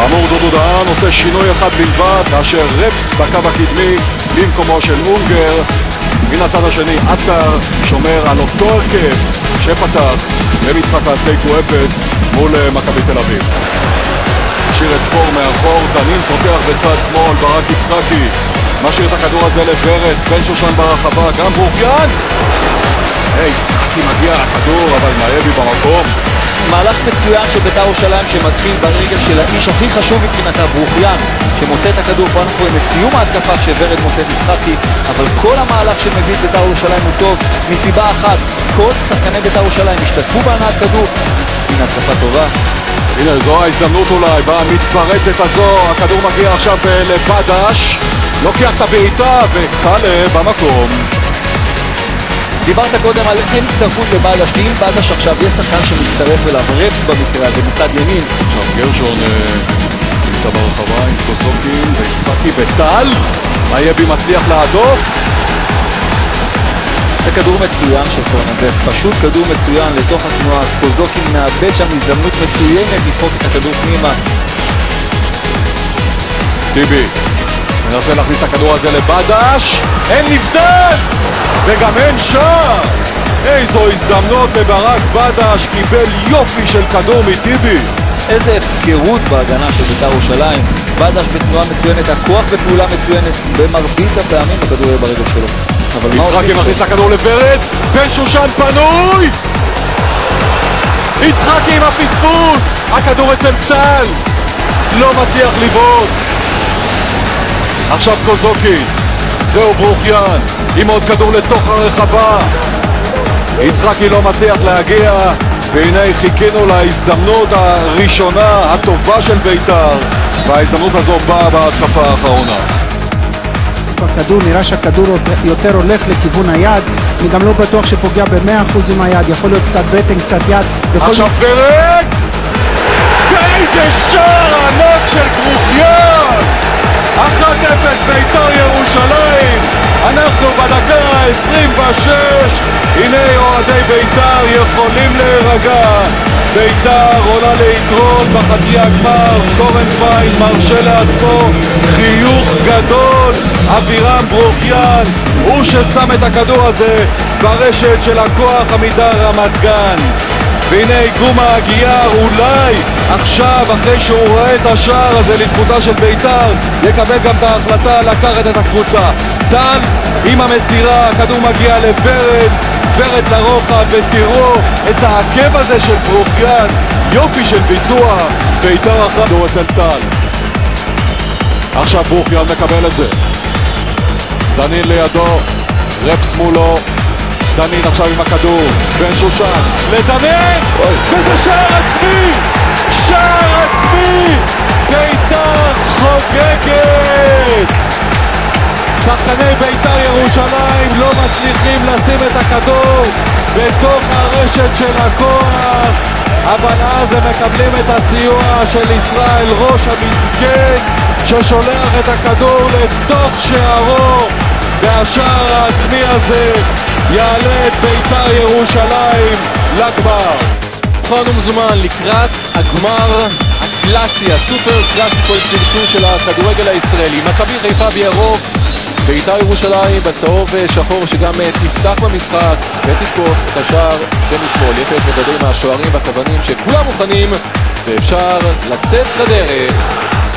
כאמור דודו דהן עושה שינוי אחד בלבד, כאשר רפס בקו הקדמי במקומו של אונגר. מן הצד השני עטר שומר על אותו הרכב שפתח במשחק התיקו 0 מול מכבי תל אביב. משאיר את פור מאחור, דנין פותח בצד שמאל, ברק יצחקי משאיר את הכדור הזה לברד, בן שושן ברחבה, גם ברוכיאן. יצחקי מגיע לכדור אבל נאייבי במקום. מהלך מצוין של בית"ר ירושלים שמתחיל ברגל של האיש הכי חשוב מבחינתה, ברוכיאן, שמוצא את הכדור. פה אנחנו רואים את סיום ההתקפה כשוורד מוצא את יצחקי, אבל כל המהלך שמביא את בית"ר ירושלים הוא טוב מסיבה אחת: כל שחקני בית"ר ירושלים השתתפו בהנעת כדור. הנה התקפה טובה. הנה זו ההזדמנות אולי במתפרצת הזו, הכדור מגיע עכשיו לבדש, לוקח את הבעיטה וקלה במקום. דיברת קודם על אין הצטרפות לבדש, כי אם בדש עכשיו יש שחקן שמצטרף אליו, רפס במקרה הזה מצד ימין. עכשיו גרשון נמצא ברחבה עם קוזוקין ויצחקי וטל, נאייבי מצליח להדוף. זה כדור מצוין של פורננדס, פשוט כדור מצוין לתוך התנועה. קוזוקין מאבד שם הזדמנות מצוינת לדחוק את הכדור פנימה. טיבי מנסה להכניס את הכדור הזה לבדש, אין נבדל וגם אין שער. איזו הזדמנות לברק בדש, קיבל יופי של כדור מטיבי. איזה הפקרות בהגנה של בית"ר ירושלים. בדש בתנועה מצוינת, הכוח בפעולה מצוינת, במרבית הפעמים הכדור יהיה ברגל שלו. יצחקי מכניס את הכדור לברד, בן שושן פנוי, יצחקי עם הפספוס, הכדור אצל טל, לא מצליח לבעוט. עכשיו קוזוקין, זהו ברוכיאן עם עוד כדור לתוך הרחבה, יצחקי לא מצליח להגיע, והנה חיכינו להזדמנות הראשונה הטובה של בית"ר, וההזדמנות הזו באה בהתקפה האחרונה. הכדור נראה שהכדור יותר הולך לכיוון היד, אני גם לא בטוח שפוגע ב100% עם היד, יכול להיות קצת בטן, קצת יד. עכשיו פרק, ואיזה שער ענק של ברוכיאן, 1-0 בית"ר ירושלים. אנחנו בדקה ה-26, הנה אוהדי בית"ר יכולים להירגע. בית"ר עולה ליתרון בחצי הגמר, קורנפיין מרשה לעצמו חיוך גדול. אבירם ברוכיאן הוא ששם את הכדור הזה ברשת של הכוח עמידר רמת גן. והנה גומה הגייר אולי עכשיו אחרי שהוא רואה את השער הזה לזכותה של בית"ר יקבל גם את ההחלטה לקחת את הקבוצה. טל עם המסירה, הכדור מגיע לברד, ורד לרוחב, ותראו את העקב הזה של ברוכיאן, יופי של ביצוע. בית"ר אחת הוא אצל טל. עכשיו ברוכיאן מקבל את זה, דנין לידו, רפס מולו, דנין עכשיו עם הכדור, בן שושן לדנין, וזה שער עצמי, שער עצמי, בית"ר חוגגת. שחקני בית"ר ירושלים לא מצליחים לשים את הכדור בתוך הרשת של הכוח, אבל אז הם מקבלים את הסיוע של ישראל ראש המסכן ששולח את הכדור לתוך שערו, והשער העצמי הזה יעלה את בית"ר ירושלים לגמר. אנחנו מזומן לקראת הגמר הקלאסי, הסופר קלאסיקו תרצו של הכדורגל הישראלי. מכבי חיפה בירוק, בית"ר ירושלים בצהוב שחור שגם תפתח במשחק ותתקוף את השער שמשמאל. יפת וגדול מהשוערים והכוונים שכולם מוכנים ואפשר לצאת לדרך.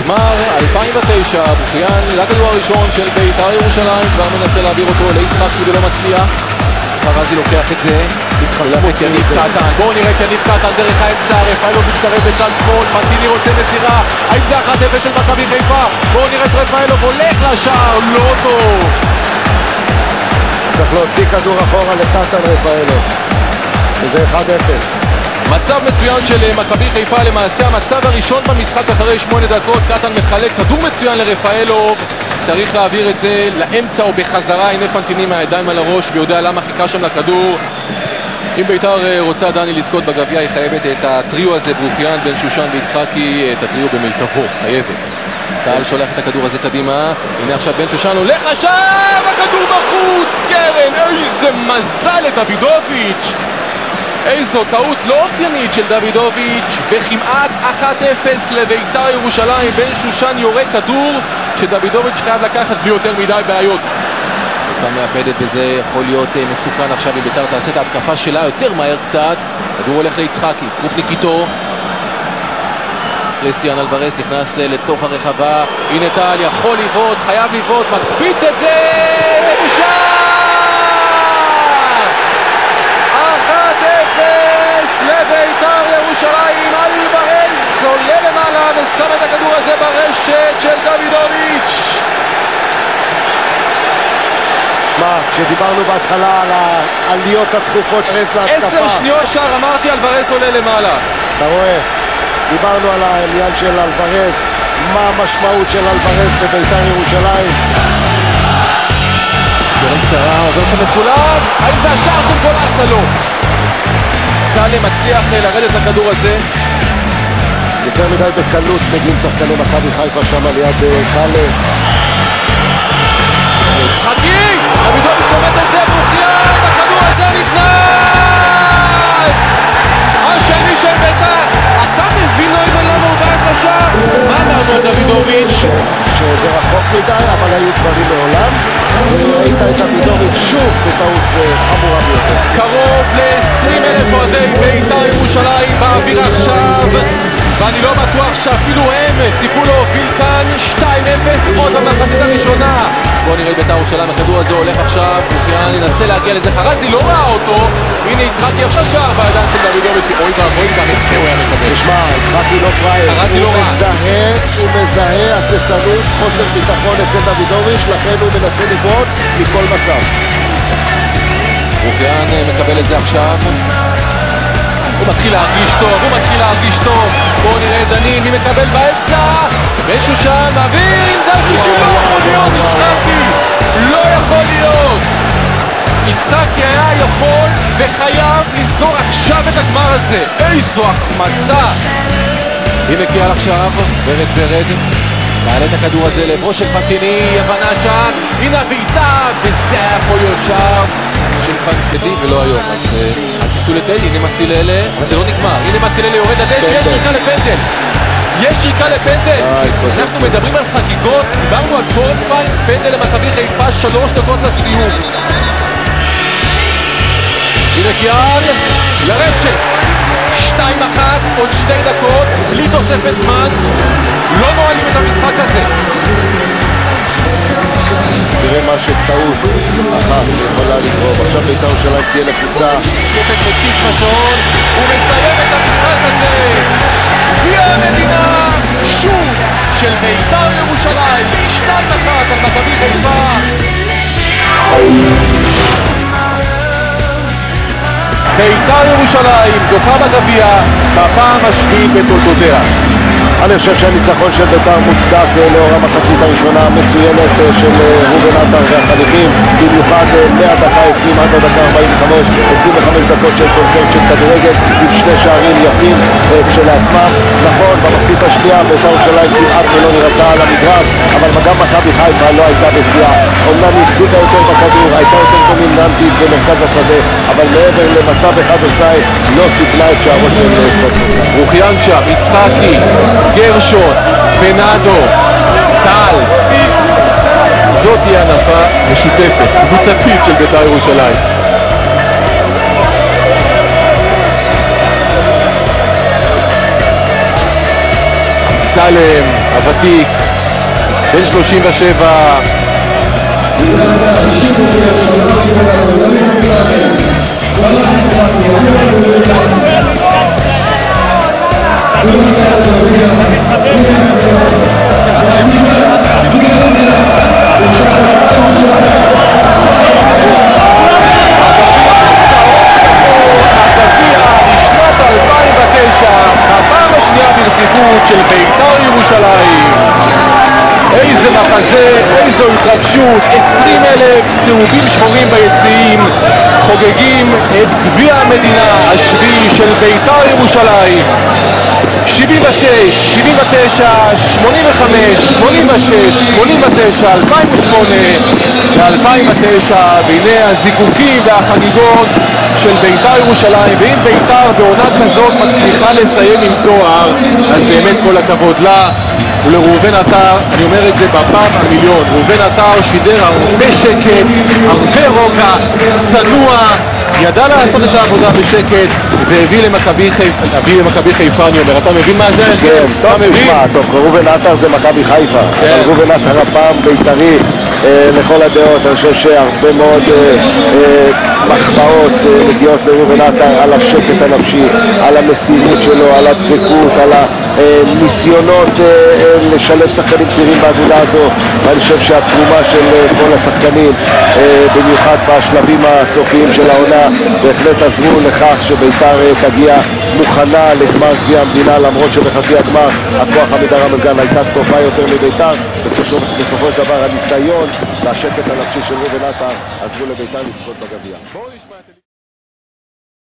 גמר 2009, ברוכיאן לכדור הראשון של בית"ר ירושלים, כבר מנסה להעביר אותו ליצחקי ולא מצליח. פרזי לוקח את זה, מתחלף את יניב קטן, בואו נראה את יניב קטן דרך האמצע, רפאלו מצטרף בצד שמאל, מנטיני רוצה מסירה, האם זה 1-0 של מכבי חיפה? בואו נראה את רפאלו, הולך לשער, לא טוב. צריך להוציא כדור אחורה לקטן רפאלו, וזה 1-0. מצב מצוין של מכבי חיפה, למעשה המצב הראשון במשחק אחרי 8 דקות, קטן מחלק כדור מצוין לרפאלו, צריך להעביר את זה לאמצע או בחזרה. הנה פנטיני מהידיים על הראש ויודע למה חיכה שם לכדור. אם בית"ר רוצה דני לזכות בגביע היא חייבת את הטריו הזה, ברוכיאן, בן שושן ויצחקי, את הטריו במיטבו, חייבת. טל שולח את הכדור הזה קדימה, הנה עכשיו בן שושן הולך לשער, הכדור בחוץ, קרן, איזה מזל לדוידוביץ'. איזו טעות לא אופיינית של דוידוביץ', וכמעט 1-0 לבית"ר ירושלים. בן שושן יורה כדור שדוידוביץ' חייב לקחת בלי יותר מדי בעיות. לפעמים מאבדת בזה, יכול להיות מסוכן עכשיו אם בית"ר תעשה את ההתקפה שלה יותר מהר קצת. כדור הולך ליצחקי, קרופניק איתו. קריסטיאן אלוורז נכנס לתוך הרחבה, הנה טל יכול לבעוט, חייב לבעוט, מקפיץ את זה ושער! 1-0 לבית"ר ירושלים. אלוורז עולה למעלה ושם את הכדור הזה ברשת של דוידוביץ'. מה, כשדיברנו בהתחלה על העליות התכופות רז להתקפה, 10 שניות שער, אמרתי אלוורז עולה למעלה. אתה רואה? דיברנו על העניין של אלוורז, מה המשמעות של אלוורז בבית"ר ירושלים. קרן קצרה, עובר שם את כולם, האם זה השער של גולסה? לא. טל מצליח לרדת לכדור הזה. יותר מדי בקלות מגיעים שחקני מכבי חיפה שם על יד קאלה. יצחקי! דוידוביץ' עומד את זה, ברוכיאן, הכדור הזה נכנס! השני של בית"ר! אתה מבין לו אם למה הוא בעט לשער? מה אמרנו על דוידוביץ'? שזה רחוק מדי, אבל היו דברים מעולם. ראית את דוידוביץ' שוב בטעות חמורה ביותר. קרוב ל-20,000 אוהדי בית"ר ירושלים באוויר עכשיו, ואני לא בטוח שאפילו הם ציפו להוביל כאן 2-0 עוד במחצית הראשונה. בואו נראה את בית"ר ירושלים, הכדור הזה הולך עכשיו, ברוכיאן ינסה להגיע לזה, חרזי לא ראה אותו, הנה יצחקי עכשיו שער בידיים של דוידוביץ'. אוי ואבוי, גם את זה הוא היה מקבל. תשמע, יצחקי לא פראייר, הוא מזהה הססנות, חוסר ביטחון אצל דוידוביץ', לכן הוא מנסה לבעוט מכל מצב. ברוכיאן מקבל את זה עכשיו, הוא מתחיל להרגיש טוב, בואו נראה את דנין, מי מקבל באמצע? בן שושן, מעביר, אם זה השלישי, לא יכול להיות, יצחקי, לא יכול להיות. יצחקי היה יכול וחייב לסגור עכשיו את הגמר הזה. איזו החמצה. היא מגיעה עכשיו, ורד מעלה את הכדור הזה לעברו של פנטיני, הבנה שם, הנה הבעיטה, וזה יכול להיות שער של פנטיני ולא היום. אז הכיסו לטדי, הנה מסיללה, אבל זה לא נגמר, הנה מסיללה יורד לדשא, יש שריקה לפנדל, אנחנו מדברים על חגיגות, דיברנו על קורנפיין, פנדל למכבי חיפה, 3 דקות לסיום. הנה קיאל לרשת, 2-1, עוד 2 דקות, בלי תוספת זמן, לא נועלים את המשחק הזה. תראה מה שטעות אחת יכולה לגרום. עכשיו בית"ר ירושלים תהיה לחוצה. קפט מציץ בשעון, הוא מסיים את המשחק הזה. גביע המדינה, שוב, של בית"ר ירושלים, 2-1 על מכבי חיפה. בית"ר ירושלים זוכה בגביע בפעם השביעית בתולדותיה. אני חושב שהניצחון של בית"ר מוצדק לאור המחצית הראשונה המצוינת של רובן עטר והחניכים, במיוחד מהדקה 20 עד הדקה 45, 25 דקות של קונצרט של כדורגל עם 2 שערים יפים כשלעצמם. נכון, במחצית השנייה בית"ר ירושלים כמעט ולא נראתה על המגרש, אבל גם מכבי חיפה לא הייתה בשיאה. אומנם היא החזיקה יותר בכדור, הייתה יותר דומיננטית במרכז השדה, אבל מעבר למצב 1 או 2 לא סיכנה את שערות של ברוכיאן שם, יצחקי, גרשון, בנאדו, טל. זאת תהיה הנפה משותפת, קבוצתית של בית"ר ירושלים. סלם, הוותיק, בן 37. הפעם השנייה ברציפות של בית"ר ירושלים. איזה מחזה, איזו התרגשות, 20,000 צהובים שחורים ביציעים חוגגים את גביע המדינה השביעי של בית"ר ירושלים. 76, 79, 85, 86, 89, 2008 ו-2009, והנה הזיקוקים והחגיגות של בית"ר ירושלים. ואם בית"ר בעונה כזאת מצליחה לסיים עם תואר, אז באמת כל הכבוד לה ולראובן עטר. אני אומר את זה בפעם המיליון, ראובן עטר שידר הרבה שקט, הרבה רוגע, צנוע, ידע לעשות את העבודה בשקט, והביא למכבי חיפה. אני אומר, אתה מבין מה זה? כן, טוב, תשמע, טוב, ראובן עטר זה מכבי חיפה, אבל ראובן עטר הפעם בית"רי לכל הדעות. אני חושב שהרבה מאוד מחמאות מגיעות לראובן עטר על השקט הנפשי, על המסירות שלו, על הדבקות, על הניסיונות לשלב שחקנים צעירים בעבודה הזו. ואני חושב שהתרומה של כל השחקנים, במיוחד בשלבים הסופיים של העונה, בהחלט עזרו לכך שבית"ר תגיע מוכנה לגמר גביע המדינה, למרות שבחצי הגמר הכוח עמידר רמת גן הייתה טובה יותר מבית"ר. בסופו של דבר הניסיון והשקט הנפשי של ראובן עטר עזרו לבית"ר לזכות בגביע.